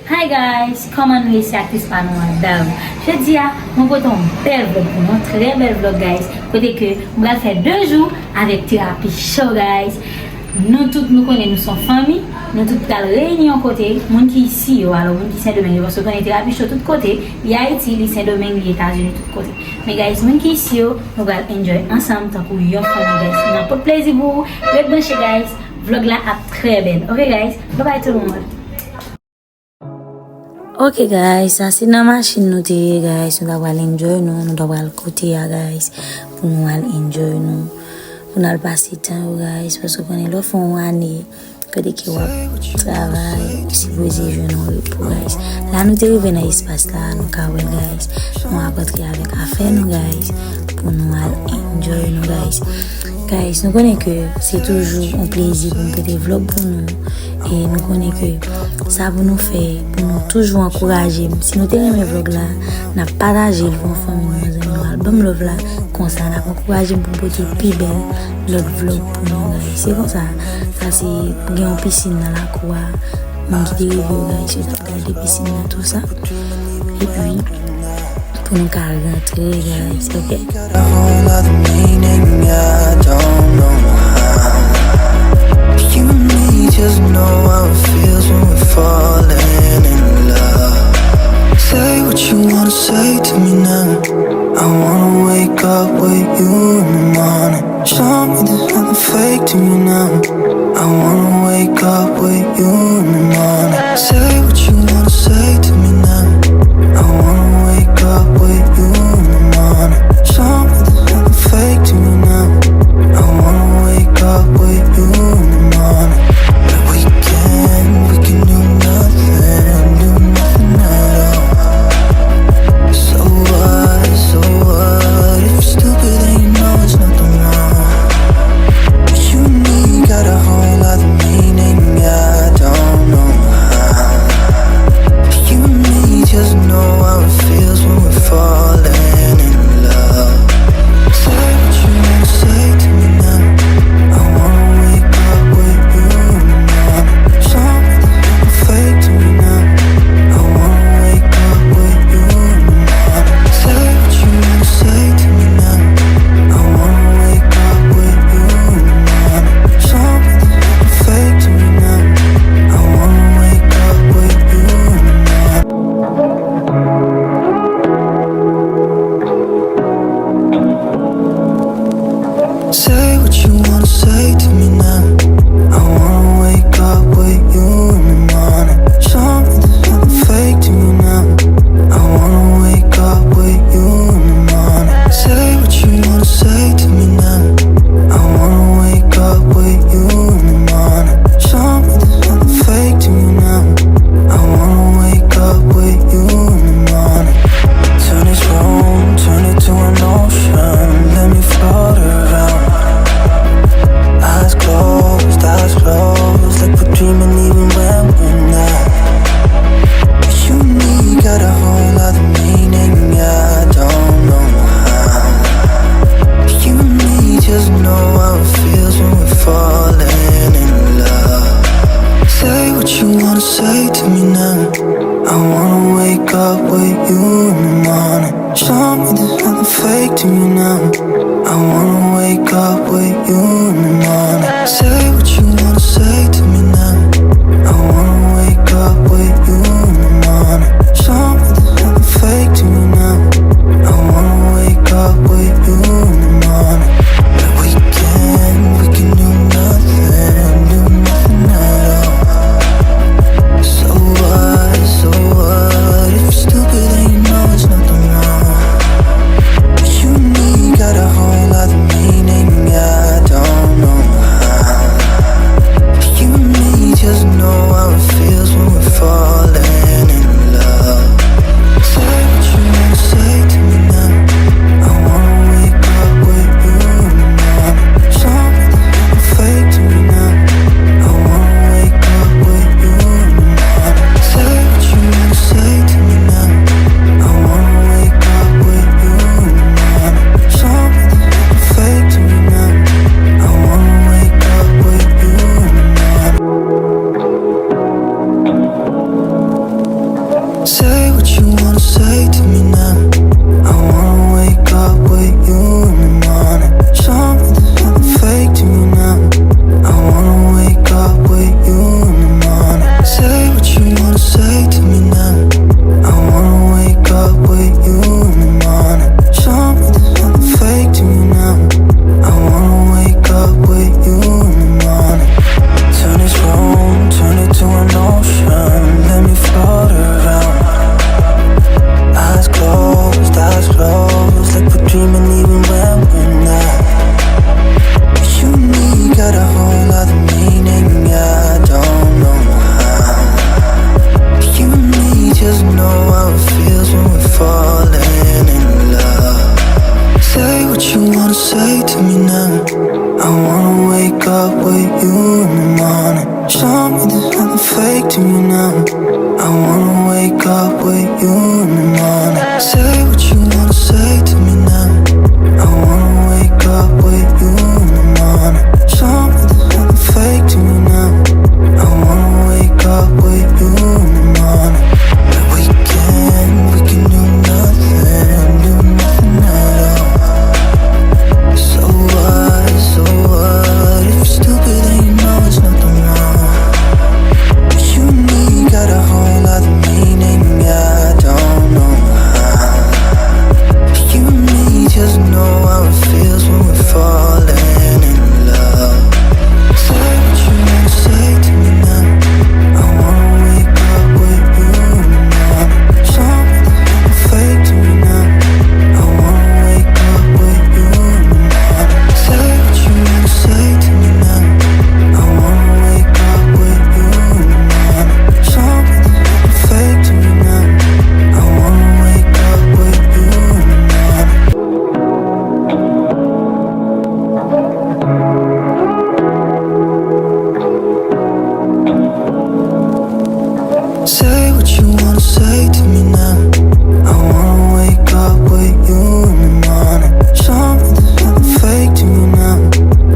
Hi guys, comment nous laisser actif par nous madame. Je dis à mon pote un bel vlog pour nous, très bel vlog guys. Côté que on va faire 2 jours avec thérapie show guys. Nous tous nous connaissons, nous sommes famille, nous tous la réunion côté, monde qui ici alors monde qui Saint-Domingue parce qu'on est thérapie show tout côté, il y a Haïti, les Saint-Domingue, les États-Unis tout côté. Mais guys, monde qui ici nous allons enjoy ensemble tant que yo famille guys. On a pas de plaisir pour vous. Le brancher guys, vlog là a très belle. OK guys, bye bye tout le monde. Ok guys, ça c'est dans la machine nous guys, nous devons enjoy nous devons côté guys, pour nous enjoy nous, pour nous passer temps guys, parce qu'on est là fond année, que des qui travail, qui supposé jouer nous repos guys. Là nous devons venir dans l'espace là, nous kawé guys, nous apporter avec affaire nous guys, pour nous enjoy nous guys. Guys, nous connaissons que c'est toujours un plaisir pour nous développer pour nous. Et nous connaissons que ça va nous faire, pour nous toujours encourager. Si nous avons un vlog là, nous avons partagé le bon famille, nous avons album love là, comme ça, nous avons encouragé pour porter plus belle l'autre vlog pour nous. C'est comme ça. Ça, c'est pour gagner une piscine dans la cour. Nous qui dérivons, guys, nous avons gardé la piscine dans tout ça. Et puis, pour nous rentrer, guys, ok? Just know how it feels when we're falling in love. Say what you wanna say to me now. I wanna wake up with you in the morning. Show me there's nothing fake to me now. I wanna wake up with you in the morning. Say what you wanna say to me now. I wanna wake up with you in the morning. Show me there's nothing fake to me now. I wanna wake up with you in the morning. We can do nothing at all. So what? If you're stupid then you know it's nothing wrong. But you and me got a whole other meaning, I don't know how. But you and me just know how it feels when we're falling in love. Say what you wanna say to me now. I wanna wake up with you in the morning. Show me there's nothing fake to me now. I wanna wake up with you in the morning. Say what you wanna say to me now. I wanna wake up with you in the morning. Show me there's nothing fake to me now. I wanna wake up with you in the morning. Say what you wanna say to me now. I wanna wake up with you in the morning. Show me there's nothing fake to me now. I wanna wake up with you in the morning. Say what you wanna say to me now. I wanna wake up with you in the morning. Show me there's nothing fake to me now. I wanna wake up with you in the morning. Turn this room, turn it to an ocean. Let me float around. Eyes closed, like we're dreaming even when we're not. But you and me got a whole other meaning, I don't know how. But you and me just know how it feels when we're falling in love. Say what you wanna say to me now. I wanna wake up with you in the morning. Show me there's nothing fake to me now. I wanna wake up with you in the morning. Say what you wanna say to me now. I wanna wake up with you in the morning. Show me there's nothing fake to me now. I wanna wake up with you in the morning. But we can do nothing at all. So what? If you're stupid then you know it's nothing wrong. But you and me got a whole other meaning, I don't know how. Say what you wanna say to me now. I wanna wake up with you in the morning. Show me there's nothing fake to me now. I wanna wake up with you in the morning. Say what you wanna say to me now. I wanna wake up with you in the morning. Show me there's nothing fake to me now. I wanna wake up with you in the morning. Turn this room, turn it to an ocean. Let me float around. Eyes closed, like we're dreaming even when we're not. You and me got a whole other meaning, I don't know how. You and me just know how it feels when we're falling in love. Say what you wanna say to me now. I wanna wake up with you in the morning. Show me there's nothing fake to me now. I wanna wake up with you in the morning. Say what you wanna say to me now. I wanna wake up with you in the morning. Show me there's nothing fake to me now. I wanna wake up with you in the morning. And we can do nothing at all. So what, if you're stupid then you know it's nothing wrong. You and me got a whole other meaning, I don't know how. You and me just know how it feels when we're falling in love. Say what you wanna say to me now. I wanna wake up with you in the morning. Show me there's nothing fake to me now. I wanna wake up with you in the morning. Say what you wanna say to me now. I wanna wake up with you in the morning. Show me there's nothing fake to me now. I wanna wake up with you in the morning. Say what you wanna say to me now. I wanna wake up with you in the morning. Show me there's nothing fake to me now.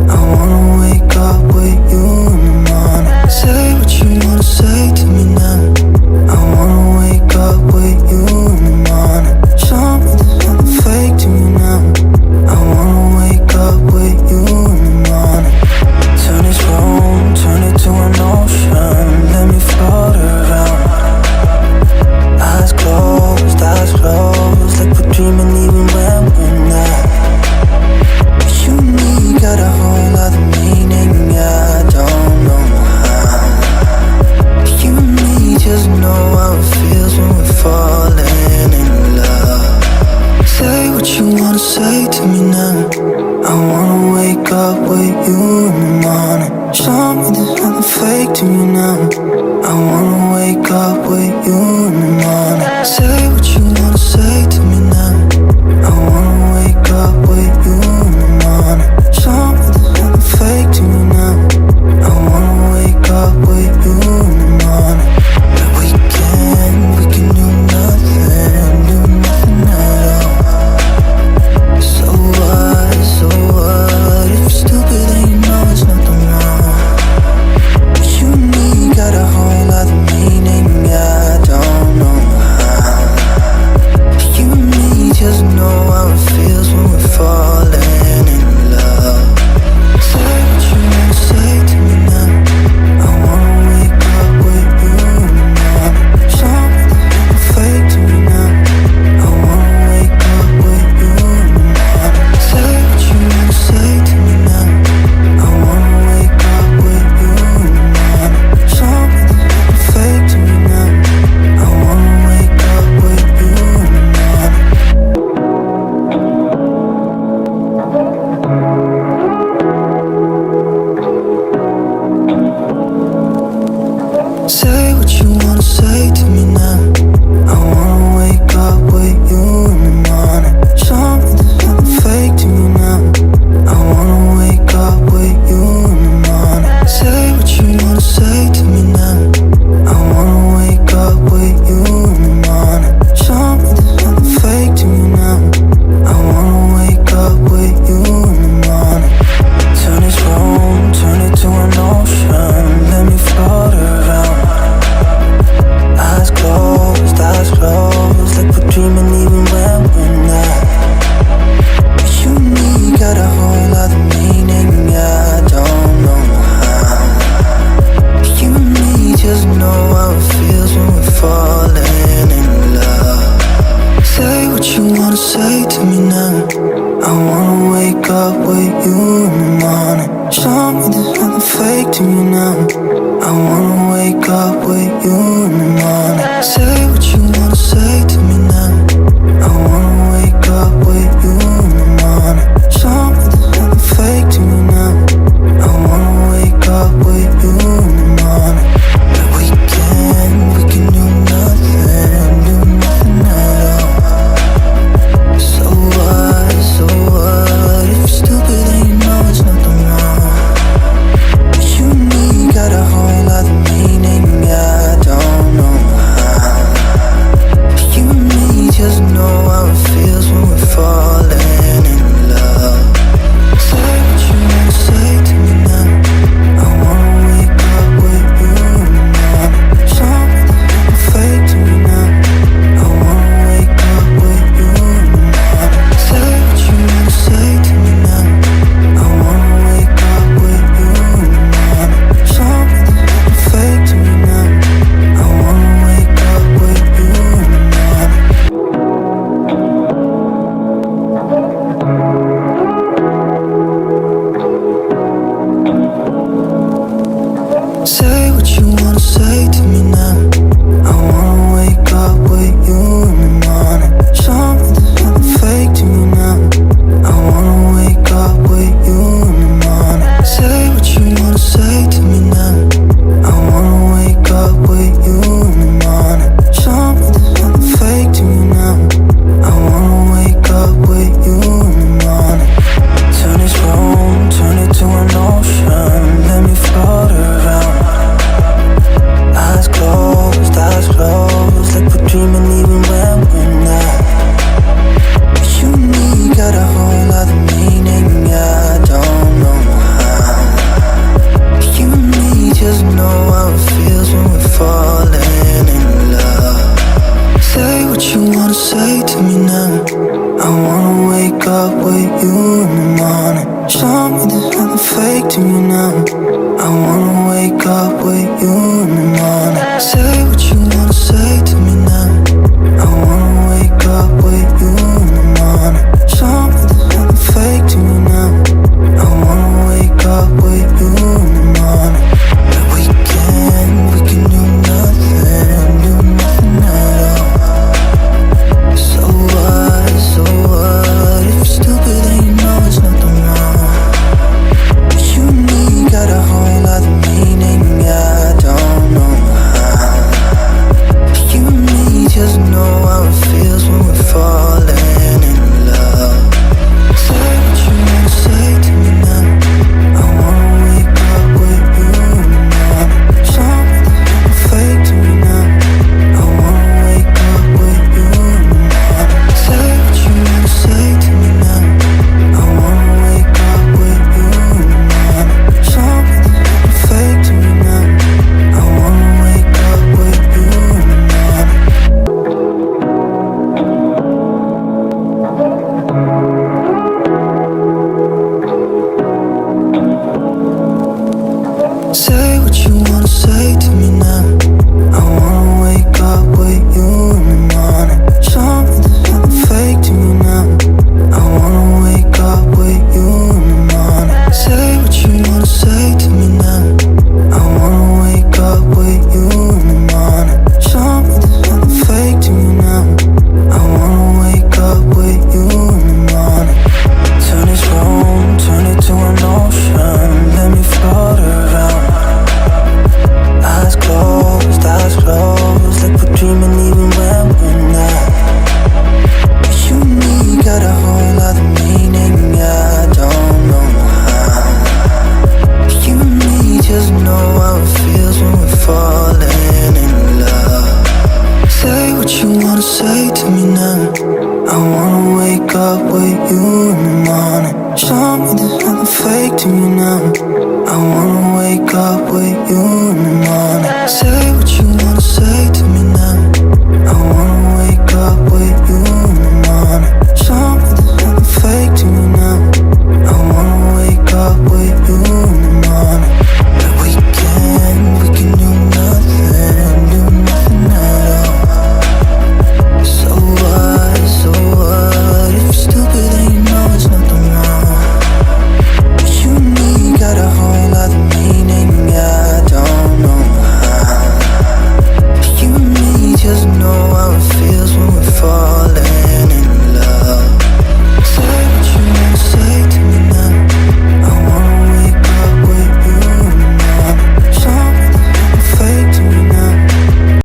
I wanna wake up with you in the morning. Say what you wanna say to me now. I wanna wake up with you in the morning. Show me there's nothing fake to me now. I wanna wake up with you in the morning. Turn this room, turn it to an ocean. Let me float around. Eyes closed, like we're dreaming even when we're not. You and me got a whole other meaning, I don't know how. You and me just know how it feels when we're falling in love. Say what you wanna say to me now. I wanna wake up with you in the morning. Show me there's nothing fake to me now. I wanna wake up with you in the morning. Say what you wanna say to me now. I wanna wake up with you in the morning. Show me there's nothing fake to me now. I wanna wake up with you in the morning. And we can do nothing at all. So what, if you're stupid then you know it's nothing wrong. You and me got a whole other meaning, I don't morning. Say what you wanna say to me now. I wanna wake up with you in the morning. Show me there's nothing fake to me now. I wanna wake up with you in the morning. But we can do nothing at all. So what, if you're stupid then you know it's nothing wrong. But you and me got a whole other meaning, I don't know how. But you and me just know how it feels when we're falling in love. Say what you wanna say to me now. I wanna wake up with you in the morning. Show me there's nothing fake to me now. I wanna wake up with you in the morning. Say what you wanna say to me now. I wanna wake up with you in the morning. Show me there's nothing fake to me now. I wanna wake up with you in the morning. Say what you wanna say to me now. I wanna wake up with you in the morning. Show me there's nothing fake to me now. I wanna wake up with you in the morning. Say what you wanna say to me now. I wanna wake up with you in the morning. Show me there's nothing fake to me now. I wanna wake up with you in the morning. Turn this room, turn it to an ocean. Let me float around. Eyes closed, like we're dreaming even when we're not. But you and me got a whole other meaning, I don't know how. But you and me just know how it feels when we're falling in love. Say what you wanna say to me now. I wanna wake up with you in the morning. Show me there's nothing fake to me now. I wanna wake up with you in the morning. Say what you wanna say to me now. I wanna wake up with you in the morning. Show me there's nothing fake to me now. I wanna wake up with you in the morning. But we can do nothing at all. So what, if you're stupid then you know it's nothing wrong. But you and me got a whole other meaning, I don't know how. But you and me just know how it feels when we're falling in love. Say what you wanna say to me now. I wanna wake up with you in the morning. Show me there's nothing fake to me now. I wanna wake up with you in the morning. Say what you wanna say to me now. I wanna wake up with you in the morning. Show me there's nothing fake to me now. I wanna wake up with you in the morning. Say what you wanna say to me now. I wanna wake up with you in the morning. Show me there's nothing fake to me now. I wanna wake up with you in the morning. Say what you wanna say to me now. I wanna wake up with you in the morning. Show me there's nothing fake to me now. I wanna wake up with you in the morning. Turn this room, turn it to an ocean. Let me float around. Eyes closed, like we're dreaming even when we're not. But you and me got a whole other meaning, I don't know how. But you and me just know how it feels when we're falling in love. Say what you wanna say to me now. I wanna wake up with you in the morning. Show me there's nothing fake to me now. I wanna wake up with